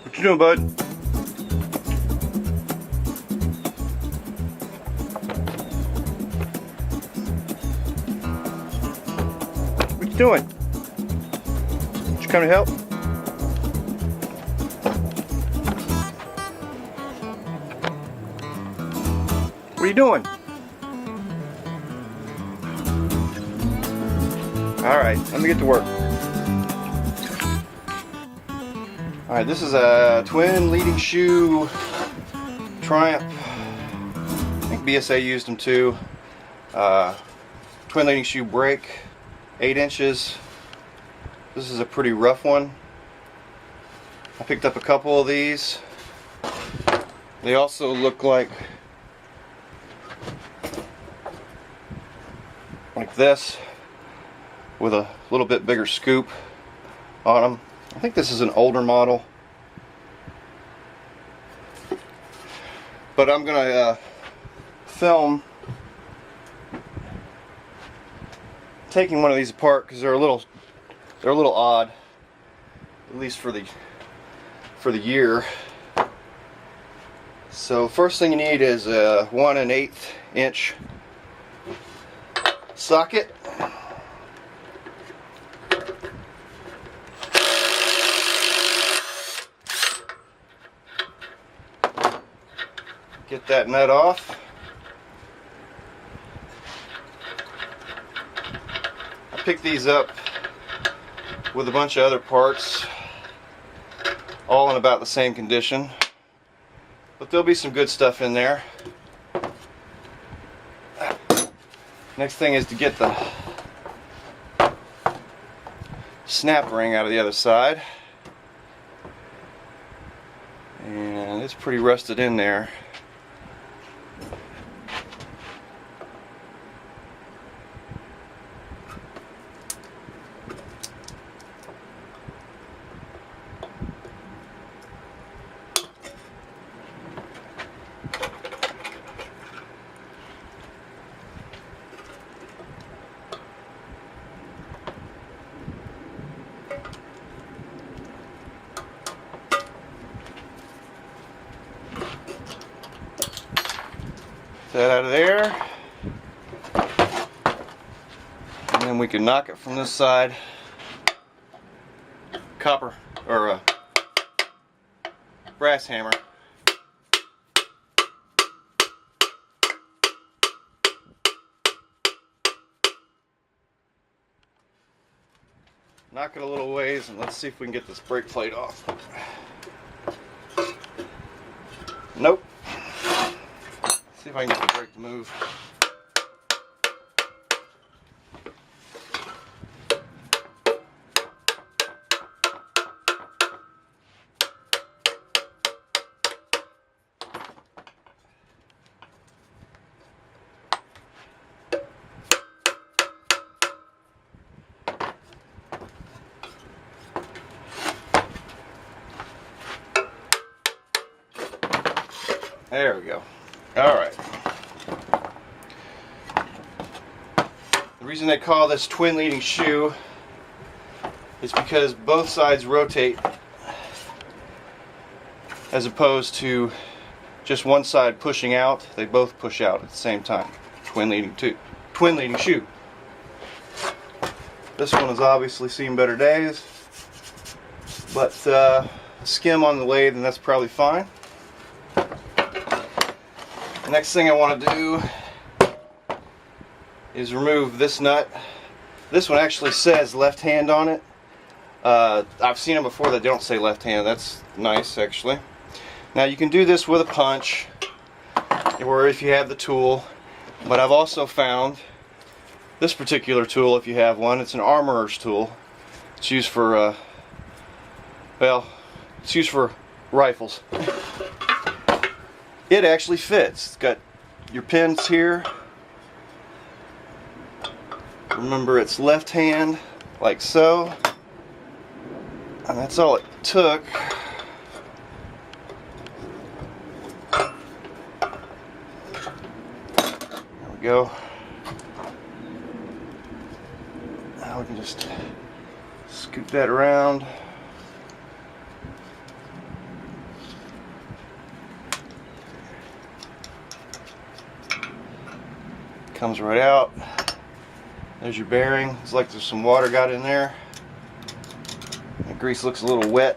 What you doing, bud? What you doing? Did you come to help? What are you doing? Alright, let me get to work. Alright, this is a twin leading shoe Triumph. I think BSA used them too. Twin leading shoe brake, 8 inches. This is a pretty rough one. I picked up a couple of these. They also look like this, with a little bit bigger scoop on them. I think this is an older model, but I'm gonna film taking one of these apart because they're a little odd, at least for the year. So first thing you need is a 1 1/8 inch socket. Get that nut off. I picked these up with a bunch of other parts, all in about the same condition, but there'll be some good stuff in there. Next thing is to get the snap ring out of the other side, and it's pretty rusted in there. That out of there, and then we can knock it from this side. Copper or a brass hammer. Knock it a little ways, and let's see if we can get this brake plate off. Nope. See if I can get the brake to move. There we go. All right. The reason they call this twin leading shoe is because both sides rotate, as opposed to just one side pushing out. They both push out at the same time. Twin leading shoe. This one has obviously seen better days, but skim on the lathe, and that's probably fine. Next thing I want to do is remove this nut. This one actually says left hand on it. I've seen them before that don't say left hand. That's nice, actually. Now you can do this with a punch, or if you have the tool, but I've also found this particular tool, if you have one, it's an armorer's tool. It's used for it's used for rifles. It actually fits. It's got your pins here. Remember, it's left hand, like so. And that's all it took. There we go. Now we can just scoot that around. comes right out. There's your bearing. It's like there's some water got in there. The grease looks a little wet.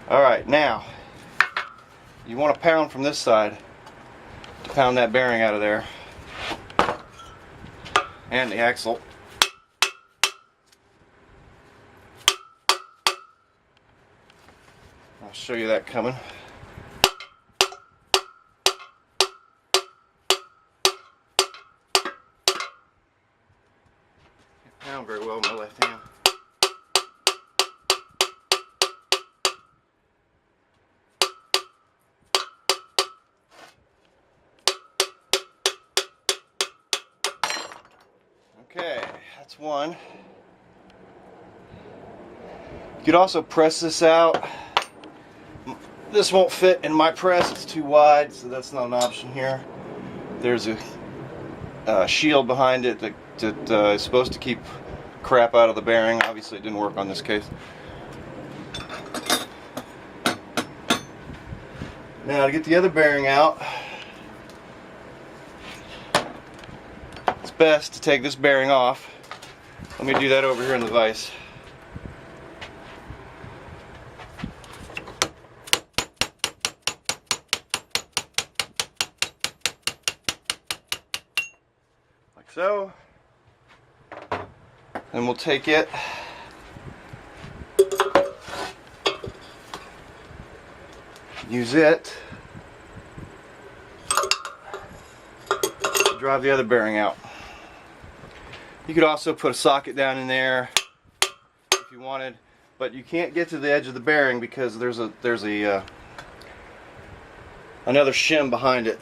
Alright, now you want to pound from this side to pound that bearing out of there and the axle. I'll show you that coming. Can't pound very well with my left hand. Okay, that's one. You could also press this out. This won't fit in my press, it's too wide, so that's not an option here. There's a shield behind it that is supposed to keep crap out of the bearing. Obviously it didn't work on this case. Now to get the other bearing out, it's best to take this bearing off. Let me do that over here in the vise. Like so. Then we'll take it, use it to drive the other bearing out. You could also put a socket down in there if you wanted, but you can't get to the edge of the bearing because there's another shim behind it.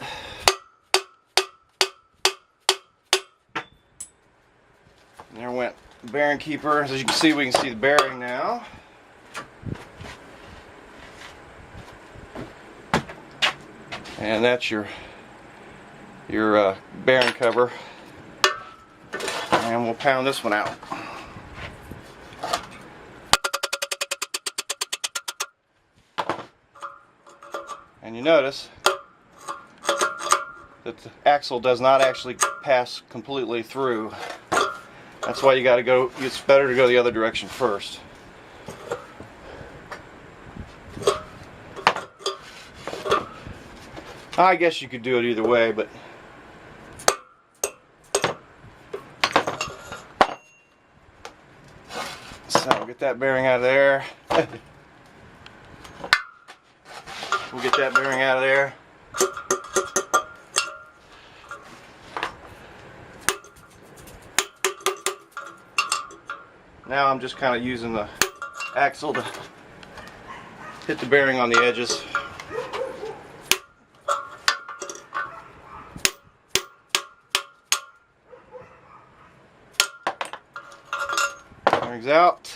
And there went the bearing keeper. As you can see, we can see the bearing now. And that's your bearing cover. And we'll pound this one out. And you notice that the axle does not actually pass completely through. That's why you got to go, it's better to go the other direction first. I guess you could do it either way, but so we'll get that bearing out of there. We'll get that bearing out of there. Now I'm just kind of using the axle to hit the bearing on the edges. Bearings out.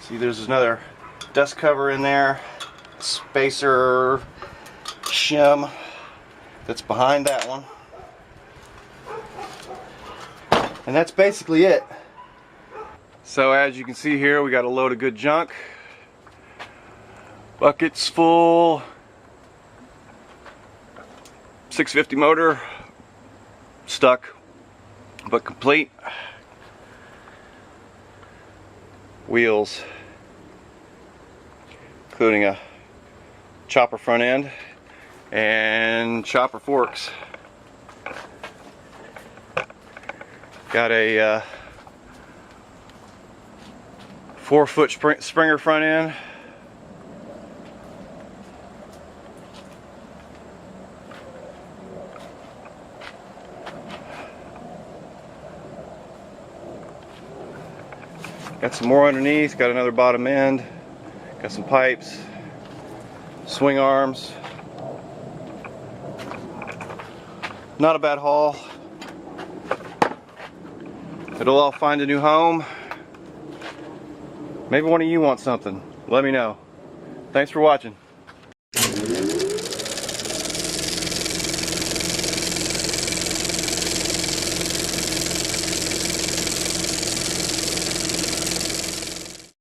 See, there's another dust cover in there, spacer shim that's behind that one. And that's basically it. So as you can see here, we got a load of good junk. Buckets full. 650 motor. Stuck, but complete. Wheels, including a chopper front end and chopper forks. Got a 4-foot Springer front end. Got some more underneath, got another bottom end, got some pipes, swing arms. Not a bad haul. It'll all find a new home. Maybe one of you wants something. Let me know. Thanks for watching.